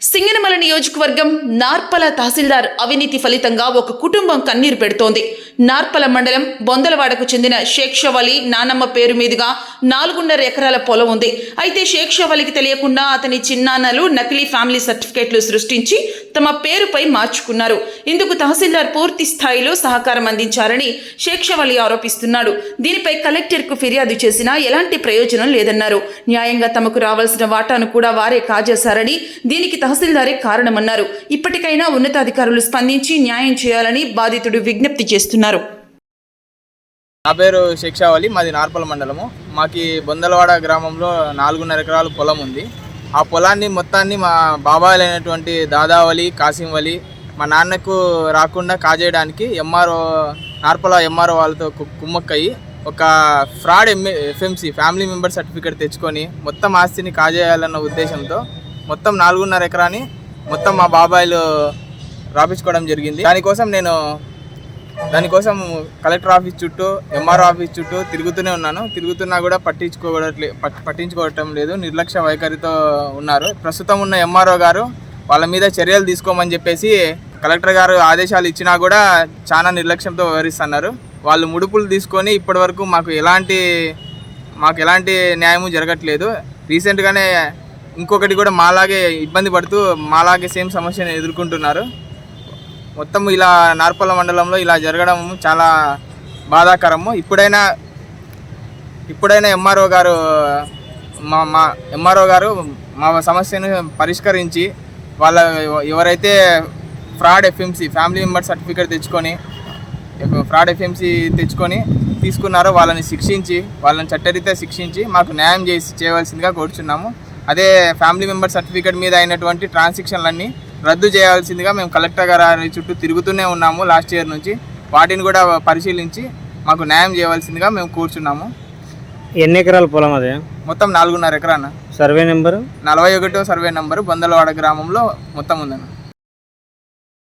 సింగనమల నియోజకవర్గం నార్పల తహసీల్దార్ అవినీతి ఫలితంగా ఒక కుటుంబం కన్నీరు పెడుతోంది. నార్పల మండలం బొందలవాడకు చెందిన షేక్ షవలి నానమ్మ పేరు మీదుగా 4.5 ఎకరాల పొలం ఉంది. అయితే షేక్ షవలికి తెలియకుండా అతని చిన్నాన్నలు నకిలీ ఫ్యామిలీ సర్టిఫికేట్లు సృష్టించి తమ పేరుపై మార్చుకున్నారు. ఇందుకు తహసీల్దార్ పూర్తి స్థాయిలో సహకారం అందించారని షేక్ షవలి ఆరోపిస్తున్నాడు. దీనిపై కలెక్టర్కు ఫిర్యాదు చేసినా ఎలాంటి ప్రయోజనం లేదన్నారు. న్యాయంగా తమకు రావాల్సిన వాటాను కూడా వారే కాజేశారని, దీనికి తహసీల్దారే కారణమన్నారు. ఇప్పటికైనా ఉన్నతాధికారులు స్పందించి న్యాయం చేయాలని బాధితుడు విజ్ఞప్తి చేస్తున్నారు. నా పేరు షేక్ షవలి, మాది నార్పల మండలము. మాకి బొందలవాడ గ్రామంలో 4.5 ఎకరాల పొలం ఉంది. ఆ పొలాన్ని మొత్తాన్ని మా బాబాయిలైనటువంటి దాదావలి, కాసిం వలి మా నాన్నకు రాకుండా కాజేయడానికి నార్పల ఎంఆర్ఓ వాళ్ళతో కుమ్మక్కయ్యి ఒక fraud FMC family member certificate తెచ్చుకొని మొత్తం ఆస్తిని కాజేయాలన్న ఉద్దేశంతో మొత్తం 4.5 ఎకరాన్ని మొత్తం మా బాబాయిలు రాపించుకోవడం జరిగింది. దానికోసం కలెక్టర్ ఆఫీస్ చుట్టూ, ఎంఆర్ఓ ఆఫీస్ చుట్టూ తిరుగుతున్నా కూడా పట్టించుకోవటం లేదు. నిర్లక్ష్య వైఖరితో ఉన్నారు. ప్రస్తుతం ఉన్న ఎంఆర్ఓ గారు వాళ్ళ మీద చర్యలు తీసుకోమని చెప్పేసి కలెక్టర్ గారు ఆదేశాలు ఇచ్చినా కూడా చాలా నిర్లక్ష్యంతో వ్యవహరిస్తున్నారు. వాళ్ళు ముడుపులు తీసుకొని ఇప్పటి వరకు మాకు ఎలాంటి న్యాయము జరగట్లేదు. రీసెంట్గానే ఇంకొకటి కూడా మాలాగే ఇబ్బంది పడుతూ మాలాగే సేమ్ సమస్యను ఎదుర్కొంటున్నారు. మొత్తం ఇలా నార్పల మండలంలో ఇలా జరగడం చాలా బాధాకరము. ఇప్పుడైనా ఎంఆర్ఓ గారు మా సమస్యను పరిష్కరించి ఎవరైతే fraud FMC family member certificate తెచ్చుకొని తీసుకున్నారో వాళ్ళని చట్టరీత్యా శిక్షించి మాకు న్యాయం చేయవలసిందిగా కోరుచున్నాము. అదే ఫ్యామిలీ మెంబర్ సర్టిఫికేట్ మీద అయినటువంటి ట్రాన్సాక్షన్లన్నీ రద్దు చేయాల్సిందిగా మేము కలెక్టర్ గారి చుట్టూ తిరుగుతూనే ఉన్నాము లాస్ట్ ఇయర్ నుంచి. వాటిని కూడా పరిశీలించి మాకు న్యాయం చేయవలసిందిగా మేము కూర్చున్నాము. ఎన్ని ఎకరాల పొలం అదే? మొత్తం 4.5 ఎకరాన. సర్వే నెంబరు 41వ సర్వే నెంబరు బొందలవాడ గ్రామంలో మొత్తం ఉందన్న.